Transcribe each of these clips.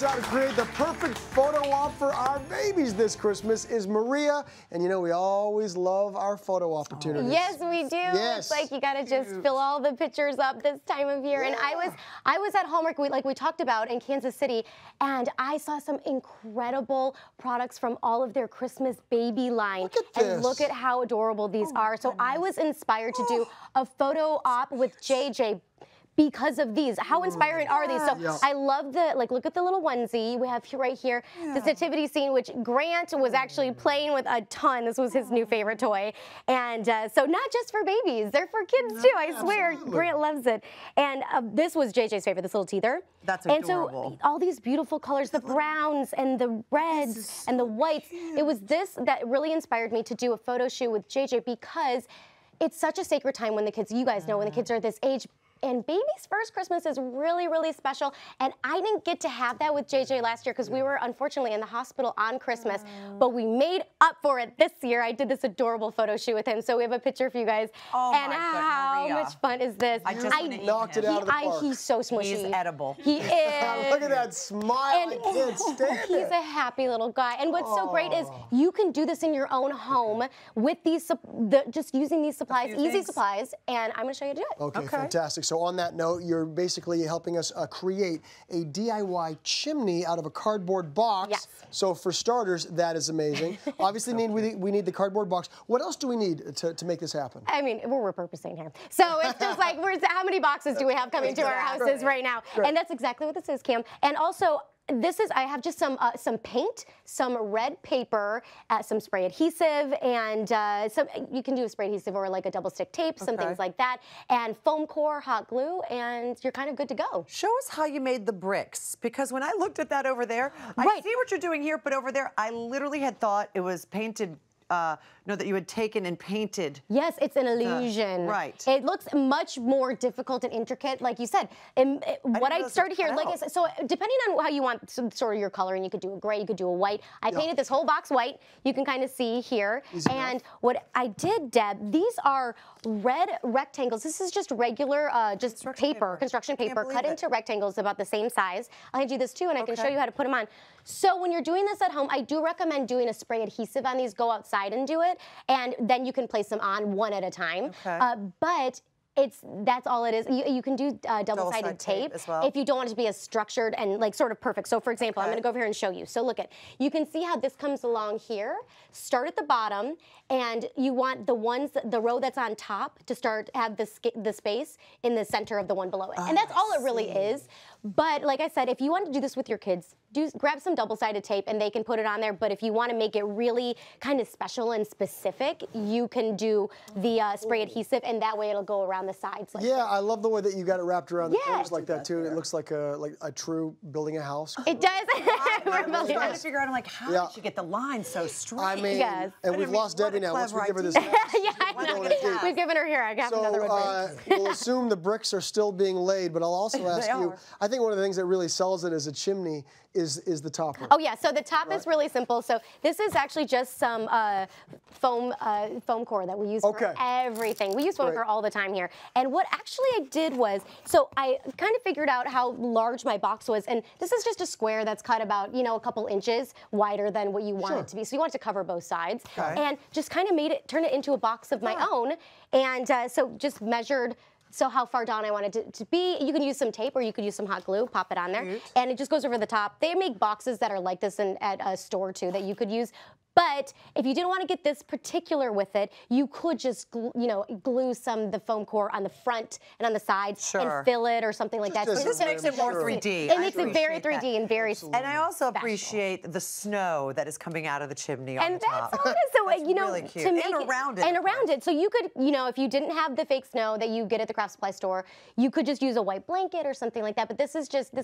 us how to create the perfect photo op for our babies this Christmas is Maria. And you know, we always love our photo opportunities. Yes, we do. Yes. It's like you got to just fill all the pictures up this time of year. Yeah. And I was at Hallmark, like we talked about, in Kansas City, and I saw some incredible products from all of their Christmas baby line. Look at this. And look at how adorable these are. So I was inspired to do a photo op with JJ because of these. How inspiring are these? So I love the, like, look at the little onesie we have here, right here. This nativity scene, which Grant was actually playing with a ton. This was his new favorite toy. And so not just for babies, they're for kids too, I swear. Absolutely. Grant loves it. And this was JJ's favorite, this little teether. That's adorable. And so all these beautiful colors, the browns and the reds and the whites. It was this that really inspired me to do a photo shoot with JJ, because it's such a sacred time when the kids, you guys know, when the kids are this age. And baby's first Christmas is really, really special. And I didn't get to have that with JJ last year because we were unfortunately in the hospital on Christmas. But we made up for it this year. I did this adorable photo shoot with him. So we have a picture for you guys. Oh, and my how much fun is this? I just knocked it out of the park. He's so smushy. He's edible. He is. Look at that smile. I can't stand it. He's a happy little guy. And what's so great is you can do this in your own home with these, just using these supplies, easy supplies. And I'm going to show you how to do it. Okay, fantastic. So on that note, you're basically helping us create a DIY chimney out of a cardboard box. Yes. So for starters, that is amazing. Obviously, we need the cardboard box. What else do we need to make this happen? I mean, we're repurposing here. So it's just like, how many boxes do we have coming to our houses right now? And that's exactly what this is, Cam. And also, I have just some paint, some red paper, some spray adhesive, and you can do a spray adhesive or like a double stick tape, some things like that, and foam core, hot glue, and you're kind of good to go. Show us how you made the bricks, because when I looked at that over there, I see what you're doing here, but over there, I literally had thought it was painted. No, that you had taken and painted. Yes, it's an illusion. Right. It looks much more difficult and intricate, like you said. What I started here, like I said, so depending on how you want sort of your coloring, you could do a gray, you could do a white. I painted this whole box white. You can kind of see here. And what I did, Deb, these are red rectangles. This is just regular, just construction paper, cut into rectangles about the same size. I'll hand you this too, and I can show you how to put them on. So when you're doing this at home, I do recommend doing a spray adhesive on these. Go outside and do it, and then you can place them on one at a time. But that's all it is. You can do double-sided tape as well, if you don't want it to be as structured and like sort of perfect. So for example, I'm going to go over here and show you. So look you can see how this comes along here. Start at the bottom, and you want the row that's on top to have the space in the center of the one below it. And that's all it really is. But like I said, if you want to do this with your kids, grab some double-sided tape and they can put it on there. But if you want to make it really kind of special and specific, you can do the spray adhesive, and that way it'll go around the sides. Like I love the way that you got it wrapped around the corners like that too. It looks like a true building a house. It does. I was trying to figure out, I'm like, how did you get the line so straight? I mean, and we've lost Debbie now. Once we give her this house, we've given her here. I got another one. We'll assume the bricks are still being laid, but I'll also ask you, I think one of the things that really sells it as a chimney is the topper. Oh yeah, so the top is really simple. So this is actually just some foam core that we use for everything. We use foam core all the time here. And what actually I did was, so I kind of figured out how large my box was, and this is just a square that's cut about, a couple inches wider than what you want it to be. So you want it to cover both sides, and just kind of turn it into a box of my own. And so just measured. So how far down I wanted it to be. You can use some tape or you could use some hot glue, pop it on there, and it just goes over the top. They make boxes that are like this at a store too that you could use. But if you didn't want to get this particular with it, you could just glue the foam core on the front and on the sides and fill it or something like that. So this makes it more 3D. It makes it very 3D and very And I also appreciate the snow that is coming out of the chimney on the top. And that's all it is. So, really cute. To make and around it. And around it. So you could, if you didn't have the fake snow that you get at the craft supply store, you could just use a white blanket or something like that. But this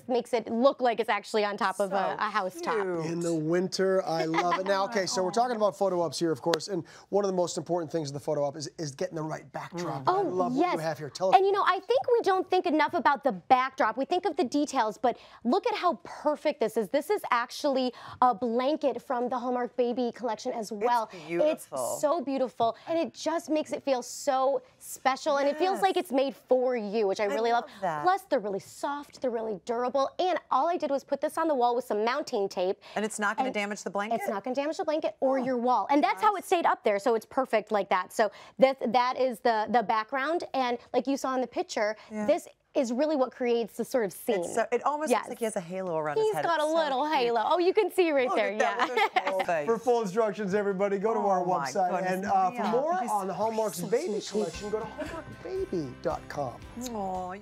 makes it look like it's actually on top of a house top. In the winter, I love it. Now, okay, so we're talking about photo ops here, of course, and one of the most important things of the photo op is getting the right backdrop. Oh, I love yes. what you have here. Tell us. And you know, I think we don't think enough about the backdrop. We think of the details, but look at how perfect this is. This is actually a blanket from the Hallmark Baby collection as well. It's beautiful. It's so beautiful, and it just makes it feel so special, and it feels like it's made for you, which I really love. That. Plus, they're really soft, they're really durable, and all I did was put this on the wall with some mounting tape. And it's not going to damage the blanket? It's not going to damage the blanket or your wall. And that's how it stayed up there, so it's perfect like that. So that is the background, and like you saw in the picture, this is really what creates the sort of scene. It almost looks like he has a halo around his head. He's got a little halo. Oh, you can see right there, For full instructions, everybody, go to our website. And for more on Hallmark's Baby collection, go to hallmarkbaby.com. Oh,